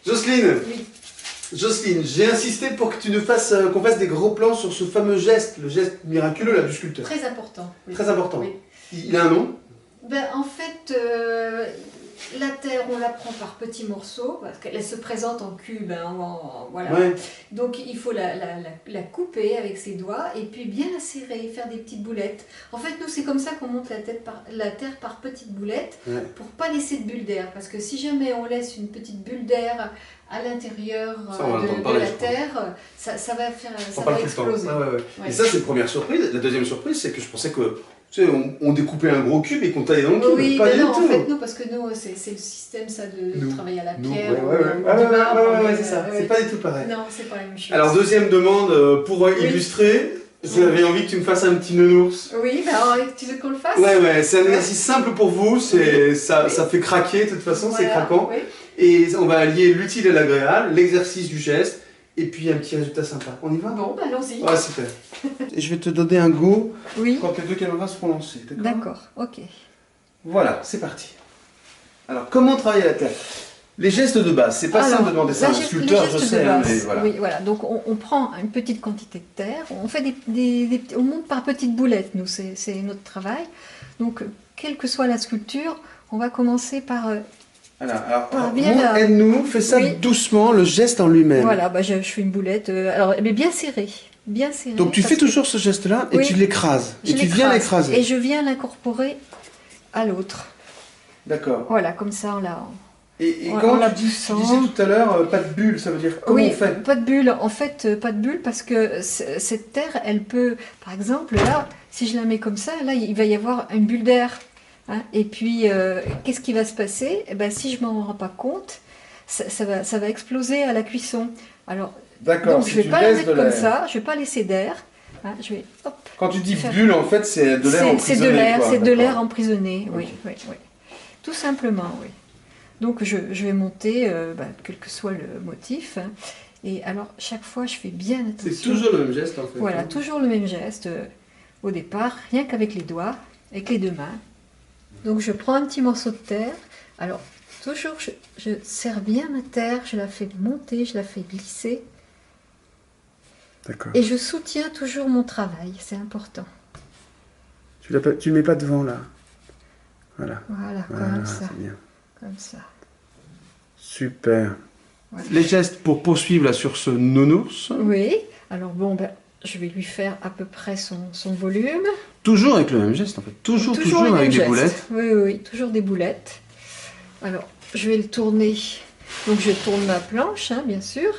Jocelyne, Oui. Jocelyne, j'ai insisté pour que tu nous fasses, qu'on fasse des gros plans sur ce fameux geste, le geste miraculeux là, du sculpteur. Très important. Oui. Très important. Oui. Il a un nom? Ben, en fait, la terre, on la prend par petits morceaux, parce qu'elle se présente en cube, hein, voilà. Ouais. Donc il faut la couper avec ses doigts, et puis bien la serrer, faire des petites boulettes. En fait, nous, c'est comme ça qu'on monte la terre par petites boulettes, Ouais. pour pas laisser de bulle d'air. Parce que si jamais on laisse une petite bulle d'air à l'intérieur de la terre, ça va exploser. Ouais, ouais, ouais. Ouais. Et ça, c'est la première surprise. La deuxième surprise, c'est que je pensais que tu sais, on découpait un gros cube et qu'on taillait dans le cube. Oui, pas ben du non, tout. en fait, non, parce que nous, c'est le système, ça, de travailler à la pierre, du marbre. Ouais, c'est ça. C'est pas du tout pareil. Non, c'est pas la même chose. Alors, deuxième demande, pour illustrer, j'avais envie que tu me fasses un petit nounours. Oui, ben alors, tu veux qu'on le fasse? Ouais, c'est un exercice simple pour vous, ça fait craquer, de toute façon, c'est craquant. Oui. Et on va allier l'utile et l'agréable, l'exercice du geste, et puis un petit résultat sympa. On y va? Bon, ben allons-y. Ouais, super. Et je vais te donner un go Oui. quand les deux caméras seront lancées, d'accord? D'accord, ok. Voilà, c'est parti. Alors, comment travailler la terre? Les gestes de base, c'est pas simple de demander ça à un sculpteur, je sais, hein, mais voilà. Oui, voilà. Donc on prend une petite quantité de terre, on fait on monte par petites boulettes, nous, c'est notre travail. Donc, quelle que soit la sculpture, on va commencer par... Alors, bien aide-nous, fais ça doucement, le geste en lui-même. Voilà, bah, je fais une boulette, mais bien serrée. Bien serrée. Donc tu fais toujours ce geste-là et tu l'écrases. Et tu viens l'écraser. Et je viens l'incorporer à l'autre. D'accord. Voilà, comme ça on la... Et quand tu disais tout à l'heure, pas de bulle, ça veut dire comment on fait? Pas de bulle. En fait, pas de bulle parce que cette terre, elle peut... Par exemple, là, si je la mets comme ça, là, il va y avoir une bulle d'air. Hein, et puis, qu'est-ce qui va se passer? Eh ben, si je ne m'en rends pas compte, ça va exploser à la cuisson. Alors, donc, je ne vais pas la mettre comme ça, je ne vais pas laisser d'air. Hein, je vais, hop, quand tu dis bulle, en fait, c'est de l'air emprisonné. C'est de l'air emprisonné, oui, oui. Tout simplement, oui. Donc, je vais monter, quel que soit le motif. Hein, et alors, chaque fois, je fais bien attention. C'est toujours le même geste, en fait. Voilà, toujours le même geste. Au départ, rien qu'avec les doigts, avec les deux mains. Donc je prends un petit morceau de terre, alors toujours je serre bien ma terre, je la fais monter, je la fais glisser. D'accord. Et je soutiens toujours mon travail, c'est important. Tu ne mets pas devant là. Voilà. Voilà, comme ça. C'est bien. Comme ça. Super. Voilà. Les gestes pour poursuivre là sur ce nounours. Oui, alors bon, je vais lui faire à peu près son volume. Toujours avec le même geste en fait. Toujours avec des boulettes. Oui, toujours des boulettes. Alors, je vais le tourner. Donc, je tourne ma planche, hein, bien sûr.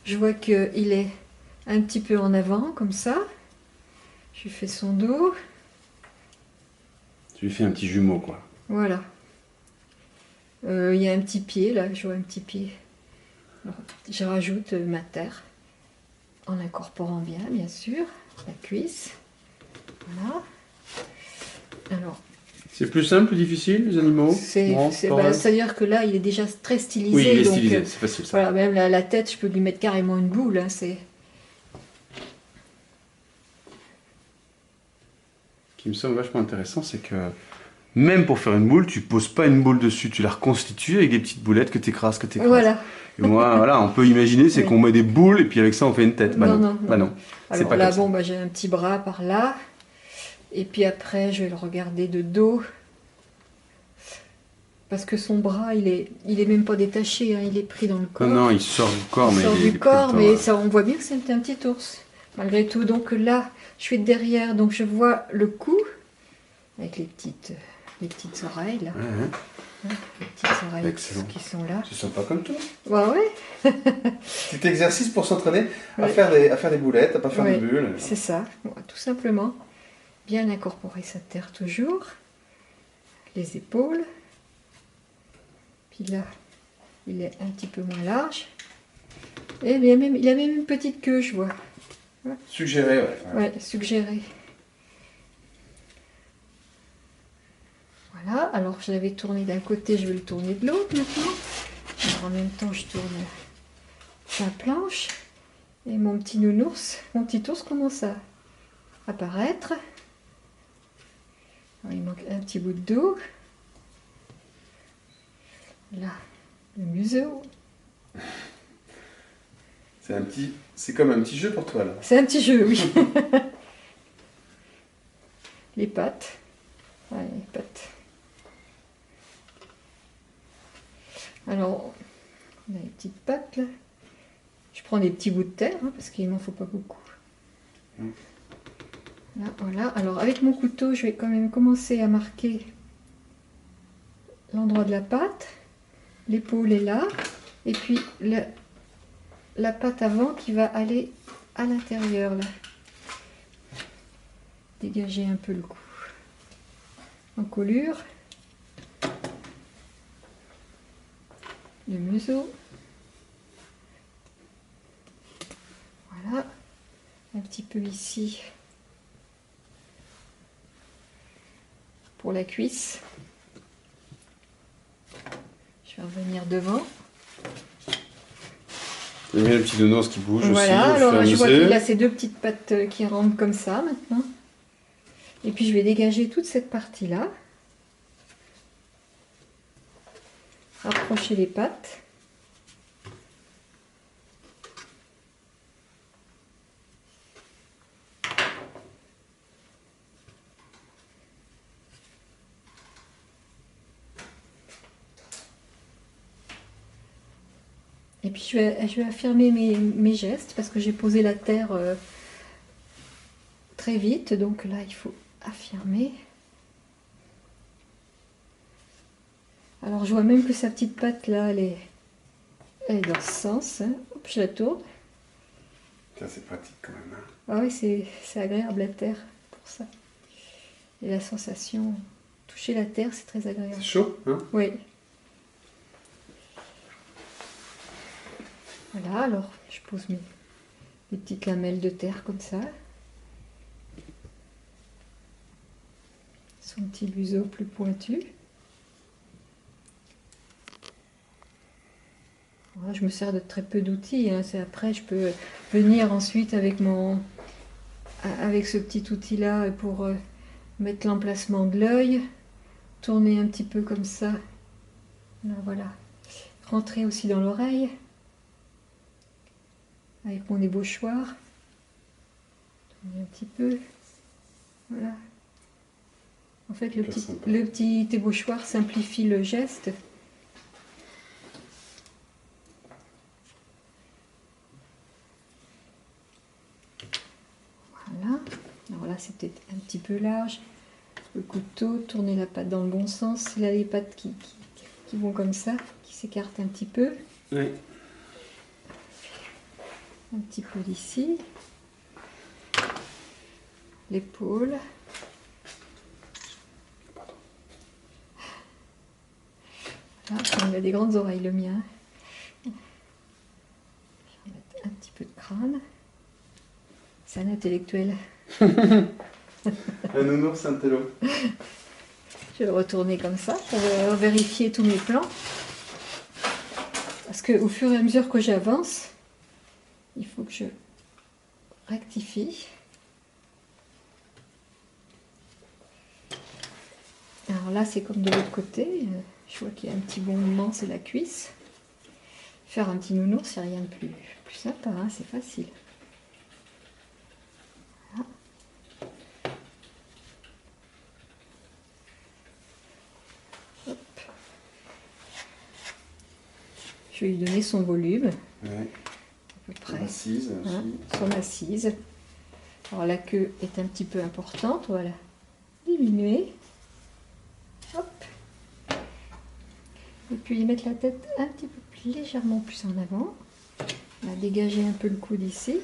Je vois qu'il est un petit peu en avant, comme ça. Je lui fais son dos. Tu lui fais un petit jumeau, quoi. Voilà. Il y a un petit pied, là, je vois un petit pied. Alors, je rajoute ma terre, en incorporant bien sûr, la cuisse. Voilà. Alors, c'est plus simple, plus difficile, les animaux? C'est-à-dire que là, il est déjà très stylisé. Oui, il est stylisé, c'est facile ça. Voilà, même la tête, je peux lui mettre carrément une boule. Hein, Ce qui me semble vachement intéressant, c'est que même pour faire une boule, tu poses pas une boule dessus, tu la reconstitues avec des petites boulettes que tu écrases, Voilà. Et moi, voilà, on peut imaginer, c'est qu'on met des boules et puis avec ça, on fait une tête. Non. Alors là, bon, j'ai un petit bras par là. Et puis après, je vais le regarder de dos. Parce que son bras, il est même pas détaché, hein, il est pris dans le corps. Non, il sort du corps, mais ça, on voit bien que c'est un petit ours, malgré tout. Donc là, je suis derrière, donc je vois le cou, avec les petites oreilles, là. Les petites oreilles qui sont là. C'est sympa comme tout. Bah ouais. Petit exercice pour s'entraîner à faire des boulettes, à pas faire de bulles. C'est ça, tout simplement. Bien incorporer sa terre toujours. Les épaules. Puis là, il est un petit peu moins large. Et il a même une petite queue, je vois. Ouais. Suggéré, Ouais, suggéré. Voilà, alors je l'avais tourné d'un côté, je vais le tourner de l'autre maintenant. Alors, en même temps, je tourne sa planche. Et mon petit ours commence à apparaître. Alors, il manque un petit bout de dos. Là, le museau. C'est comme un petit jeu pour toi là. C'est un petit jeu, oui. Les pâtes. Ouais, les pâtes. Alors, on a les petites pâtes là. Je prends des petits bouts de terre hein, parce qu'il m'en faut pas beaucoup. Là, voilà. Alors avec mon couteau, je vais quand même commencer à marquer l'endroit de la pâte. L'épaule est là. Et puis la pâte avant qui va aller à l'intérieur là. Dégager un peu le cou. Encolure. Le museau. Voilà. Un petit peu ici. Pour la cuisse. Je vais revenir devant. Il y a le petit nounours qui bouge voilà, aussi. alors je vois qu'il a ces deux petites pattes qui rentrent comme ça maintenant. Et puis je vais dégager toute cette partie-là. Rapprocher les pattes. Et puis je vais affirmer mes gestes parce que j'ai posé la terre très vite. Donc là, il faut affirmer. Alors je vois même que sa petite patte là, elle est dans ce sens. Hein. Hop, je la tourne. C'est pratique quand même. Hein. Ah oui, c'est agréable la terre pour ça. Et la sensation, toucher la terre, c'est très agréable. C'est chaud, hein? Oui. Voilà, alors je pose mes petites lamelles de terre comme ça. Son petit museau plus pointu. Voilà, je me sers de très peu d'outils. Hein. Après, je peux venir ensuite avec ce petit outil-là pour mettre l'emplacement de l'œil. Tourner un petit peu comme ça. Là, voilà. Rentrer aussi dans l'oreille. Avec mon ébauchoir. Tourner un petit peu. Voilà. En fait, le petit ébauchoir simplifie le geste. Voilà. Alors là, c'est peut-être un petit peu large. Le couteau, tourner la patte dans le bon sens. Là, les pattes qui vont comme ça, qui s'écartent un petit peu. Oui. Un petit peu d'ici. L'épaule. Voilà, il a des grandes oreilles, le mien. Je vais mettre un petit peu de crâne. C'est un intellectuel. Un nounours intello. Je vais le retourner comme ça pour vérifier tous mes plans. Parce qu'au fur et à mesure que j'avance, il faut que je rectifie. Alors là, c'est comme de l'autre côté. Je vois qu'il y a un petit bon mouvement, c'est la cuisse. Faire un petit nounours, c'est rien de plus sympa, hein, c'est facile. Voilà. Hop. Je vais lui donner son volume. Ouais. À peu près. Son assise. Hein, son assise. Alors la queue est un petit peu importante, voilà. Diminuer. Hop. Et puis mettre la tête un petit peu plus légèrement plus en avant. On va dégager un peu le coude ici.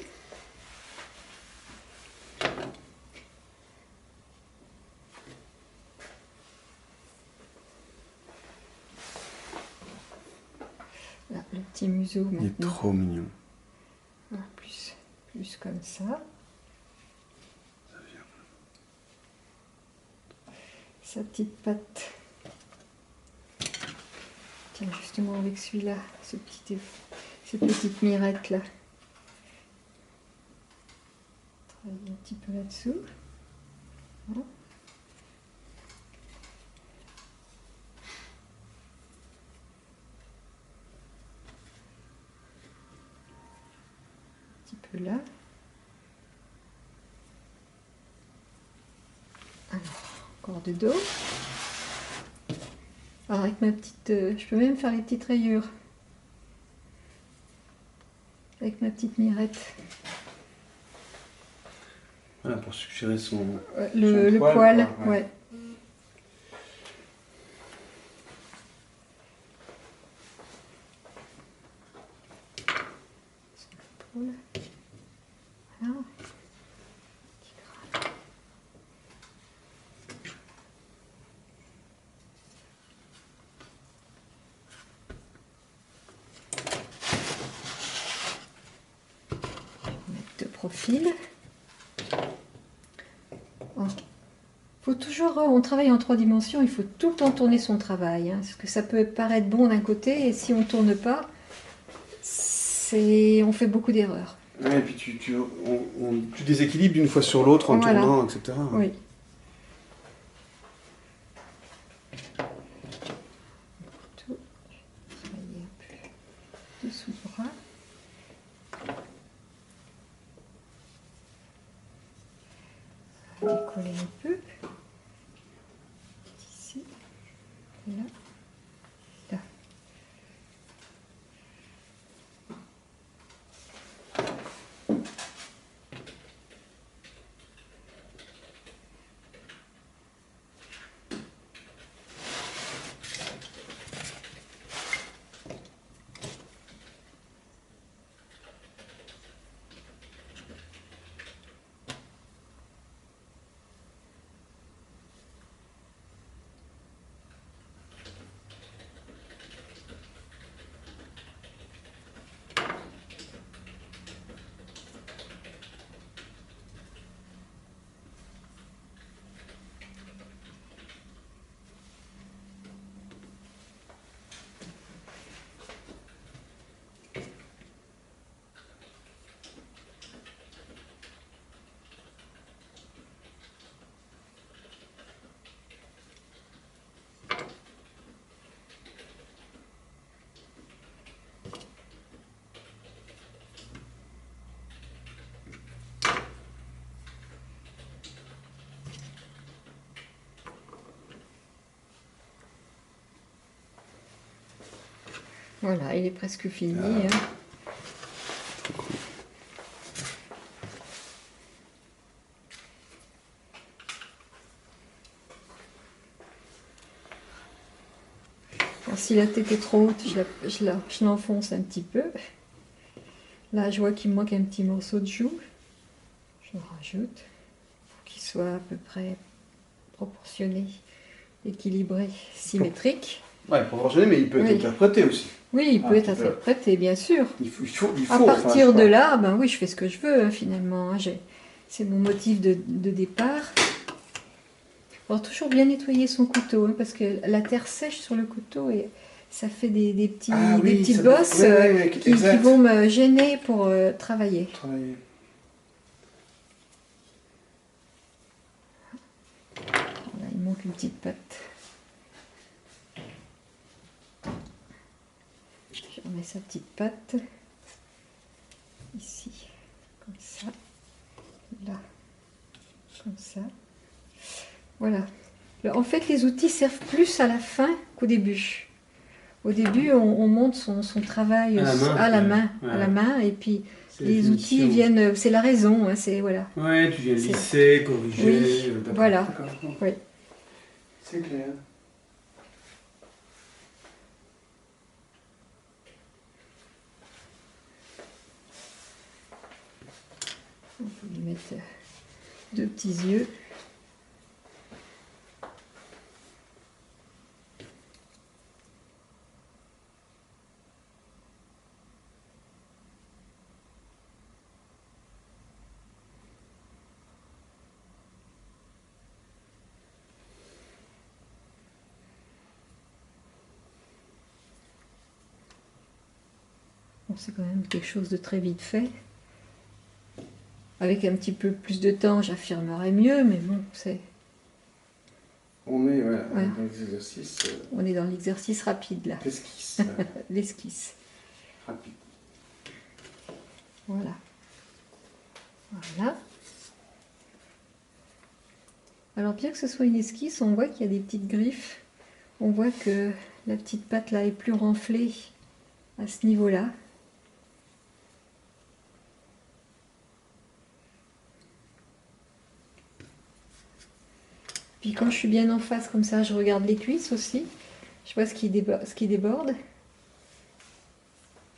Là, le petit museau maintenant. Il est trop mignon. Voilà, plus comme ça. Sa petite patte. Tiens, justement avec celui-là, cette petite mirette là. Travailler un petit peu là-dessous. Voilà. petit peu là. Alors, encore de dos. Alors avec ma petite... je peux même faire les petites rayures. Avec ma petite mirette. Voilà, pour suggérer son le poil, ouais. Ouais. Voilà. Mettre de profil. Faut toujours, on travaille en 3 dimensions, il faut tout le temps tourner son travail, hein, parce que ça peut paraître bon d'un côté, et si on ne tourne pas, on fait beaucoup d'erreurs. Ouais, et puis tu déséquilibres d'une fois sur l'autre en tournant, etc. Oui. Tout travailler un peu dessous le bras. Décoller un peu. Ici, là, là. Voilà, il est presque fini. Hein. Alors, si la tête est trop haute, je l'enfonce un petit peu. Là, je vois qu'il me manque un petit morceau de joue. Je le rajoute pour qu'il soit à peu près proportionné, équilibré, symétrique. Ouais, proportionné, mais il peut être interprété aussi. Oui, il peut être interprété, bien sûr. Il faut, à partir de là, ben oui, je fais ce que je veux, hein, finalement. Hein, c'est mon motif de départ. Alors, toujours bien nettoyer son couteau, hein, parce que la terre sèche sur le couteau, et ça fait des petites bosses qui vont me gêner pour travailler. Là, il manque une petite patte. Je remets sa petite patte. Ici, comme ça. Là, comme ça. Voilà. En fait, les outils servent plus à la fin qu'au début. Au début, on monte son travail à la main, et puis les outils viennent, c'est la raison, hein, c'est voilà. Ouais, tu viens lisser, corriger. Oui, voilà. Oui. C'est clair. On peut lui mettre 2 petits yeux. Bon, c'est quand même quelque chose de très vite fait. Avec un petit peu plus de temps, j'affirmerais mieux, mais bon, c'est... On est dans l'exercice... On est dans l'exercice rapide, là. L'esquisse. L'esquisse. Rapide. Voilà. Voilà. Alors bien que ce soit une esquisse, on voit qu'il y a des petites griffes. On voit que la petite patte là est plus renflée à ce niveau-là. Puis quand je suis bien en face comme ça, je regarde les cuisses aussi. Je vois ce qui déborde.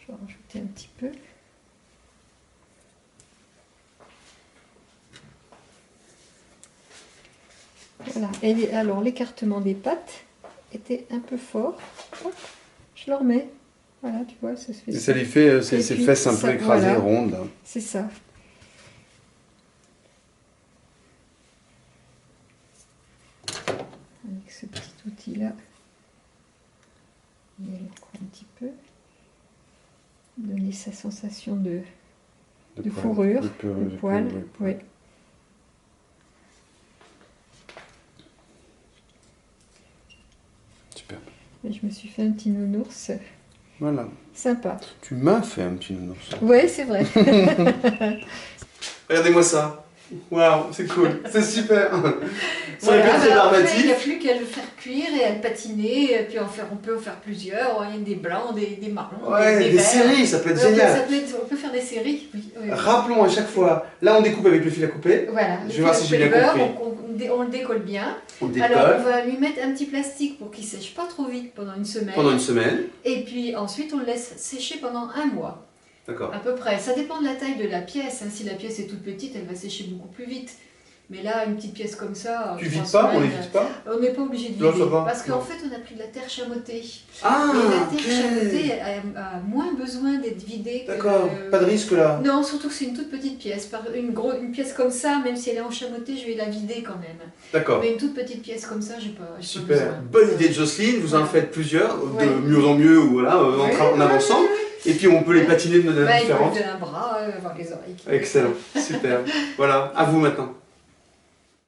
Je vais en rajouter un petit peu. Voilà. Et alors l'écartement des pattes était un peu fort. Hop, je le remets. Voilà, tu vois, ça se fait. Et ça lui fait ses fesses un peu écrasées, voilà, rondes. C'est ça. Avec ce petit outil-là, on va encore un petit peu donner sa sensation de fourrure, de poil. Oui. Super. Et je me suis fait un petit nounours. Voilà. Sympa. Tu m'as fait un petit nounours. Oui, c'est vrai. Regardez-moi ça. Waouh, c'est cool, c'est super. Voilà, après, il n'y a plus qu'à le faire cuire et à le patiner, et puis on peut en faire plusieurs, il y a des blancs, des marrons, ouais, des verts. Séries, ça peut être génial. On peut faire des séries, oui. Rappelons à chaque fois, là on découpe avec le fil à couper. Voilà, je vais voir si j'ai bien compris. On le décolle bien. On alors on va lui mettre un petit plastique pour qu'il ne sèche pas trop vite pendant une semaine. Pendant une semaine. Et puis ensuite on le laisse sécher pendant 1 mois. D'accord. À peu près. Ça dépend de la taille de la pièce. Si la pièce est toute petite, elle va sécher beaucoup plus vite. Mais là, une petite pièce comme ça... Tu vides pas? On les vide pas? On n'est pas obligé de vider. Parce qu'en fait, on a pris de la terre chamottée. Ah, et la terre chamottée a moins besoin d'être vidée. D'accord, pas de risque là. Non, surtout que c'est une toute petite pièce. Une pièce comme ça, même si elle est enchamottée, je vais la vider quand même. D'accord. Mais une toute petite pièce comme ça, j'ai pas super. Pas besoin. Bonne idée de Jocelyne, vous en faites plusieurs, de mieux en mieux, voilà, en avançant. Et puis on peut les patiner de manière différente. Un bras, avoir les oreilles. Excellent, super. Voilà, à vous maintenant.